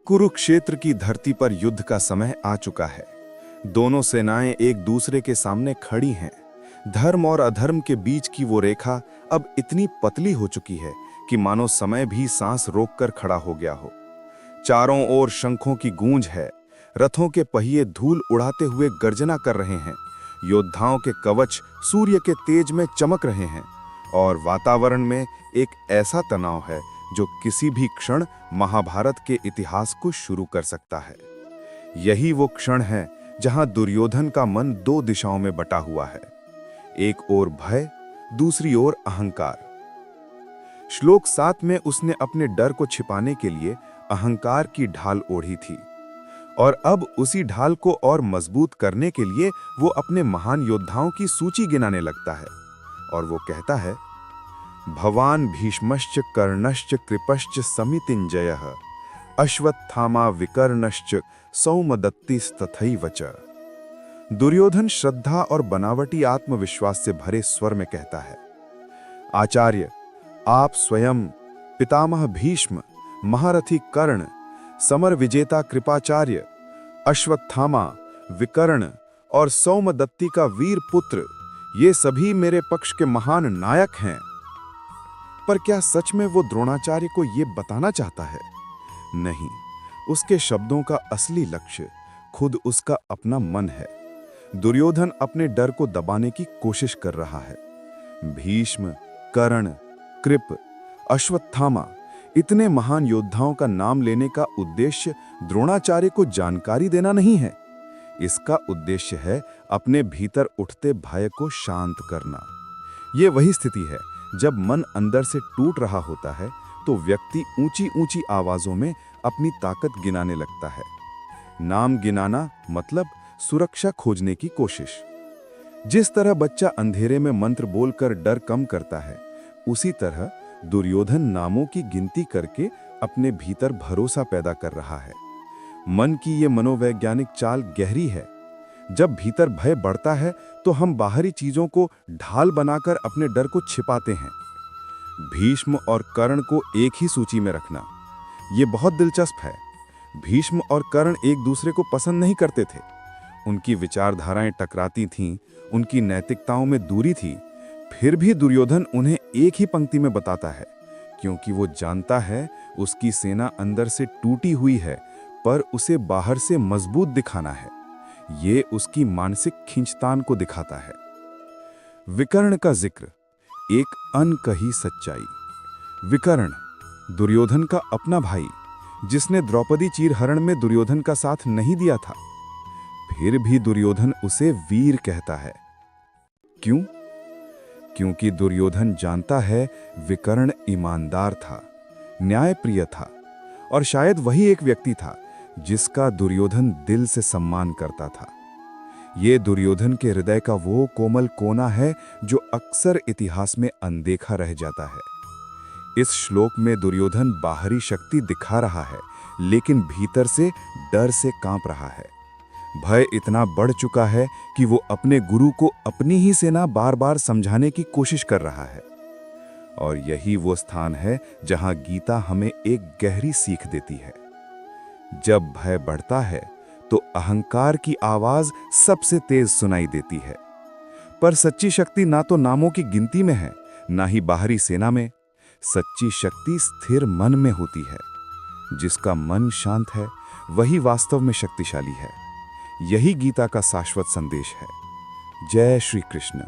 कुरुक्षेत्र की धरती पर युद्ध का समय आ चुका है। दोनों सेनाएं एक दूसरे के सामने खड़ी हैं। धर्म और अधर्म के बीच की वो रेखा अब इतनी पतली हो चुकी है कि मानो समय भी सांस रोककर खड़ा हो गया हो। चारों ओर शंखों की गूंज है। रथों के पहिए धूल उड़ाते हुए गर्जना कर रहे हैं। योद्धाओं के कवच सूर्य के तेज में चमक रहे हैं और वातावरण में एक ऐसा तनाव है जो किसी भी क्षण महाभारत के इतिहास को शुरू कर सकता है। यही वो क्षण है जहां दुर्योधन का मन दो दिशाओं में बटा हुआ है, एक ओर भय, दूसरी ओर अहंकार। श्लोक 7 में उसने अपने डर को छिपाने के लिए अहंकार की ढाल ओढ़ी थी और अब उसी ढाल को और मजबूत करने के लिए वो अपने महान योद्धाओं की सूची गिनाने लगता है और वो कहता है, भवान भीष्मश्च कर्णश्च कृपश्च समितिञ्जयः अश्वत्थामा विकर्णश्च सौमदत्तिस्तथैव च। दुर्योधन श्रद्धा और बनावटी आत्मविश्वास से भरे स्वर में कहता है, आचार्य, आप स्वयं, पितामह भीष्म, महारथी कर्ण, समर विजेता कृपाचार्य, अश्वत्थामा, विकर्ण और सौमदत्ति का वीर पुत्र, ये सभी मेरे पक्ष के महान नायक हैं। पर क्या सच में वो द्रोणाचार्य को ये बताना चाहता है? नहीं, उसके शब्दों का असली लक्ष्य खुद उसका अपना मन है। दुर्योधन अपने डर को दबाने की कोशिश कर रहा है। भीष्म, कर्ण, कृप, अश्वत्थामा, इतने महान योद्धाओं का नाम लेने का उद्देश्य द्रोणाचार्य को जानकारी देना नहीं है। इसका उद्देश्य है अपने भीतर उठते भय को शांत करना। ये वही स्थिति है जब मन अंदर से टूट रहा होता है तो व्यक्ति ऊंची ऊंची आवाजों में अपनी ताकत गिनाने लगता है। नाम गिनाना मतलब सुरक्षा खोजने की कोशिश। जिस तरह बच्चा अंधेरे में मंत्र बोलकर डर कम करता है, उसी तरह दुर्योधन नामों की गिनती करके अपने भीतर भरोसा पैदा कर रहा है। मन की ये मनोवैज्ञानिक चाल गहरी है। जब भीतर भय बढ़ता है तो हम बाहरी चीजों को ढाल बनाकर अपने डर को छिपाते हैं। भीष्म और कर्ण को एक ही सूची में रखना, ये बहुत दिलचस्प है। भीष्म और कर्ण एक दूसरे को पसंद नहीं करते थे। उनकी विचारधाराएं टकराती थीं, उनकी नैतिकताओं में दूरी थी। फिर भी दुर्योधन उन्हें एक ही पंक्ति में बताता है, क्योंकि वो जानता है उसकी सेना अंदर से टूटी हुई है, पर उसे बाहर से मजबूत दिखाना है। ये उसकी मानसिक खींचतान को दिखाता है। विकर्ण का जिक्र, एक अनकही सच्चाई। विकर्ण, दुर्योधन का अपना भाई, जिसने द्रौपदी चीरहरण में दुर्योधन का साथ नहीं दिया था। फिर भी दुर्योधन उसे वीर कहता है। क्यों? क्योंकि दुर्योधन जानता है विकर्ण ईमानदार था, न्यायप्रिय था और शायद वही एक व्यक्ति था जिसका दुर्योधन दिल से सम्मान करता था। ये दुर्योधन के हृदय का वो कोमल कोना है जो अक्सर इतिहास में अनदेखा रह जाता है। इस श्लोक में दुर्योधन बाहरी शक्ति दिखा रहा है, लेकिन भीतर से डर से कांप रहा है। भय इतना बढ़ चुका है कि वो अपने गुरु को अपनी ही सेना बार बार समझाने की कोशिश कर रहा है। और यही वो स्थान है जहां गीता हमें एक गहरी सीख देती है। जब भय बढ़ता है तो अहंकार की आवाज सबसे तेज सुनाई देती है। पर सच्ची शक्ति ना तो नामों की गिनती में है, ना ही बाहरी सेना में। सच्ची शक्ति स्थिर मन में होती है। जिसका मन शांत है वही वास्तव में शक्तिशाली है। यही गीता का शाश्वत संदेश है। जय श्री कृष्ण।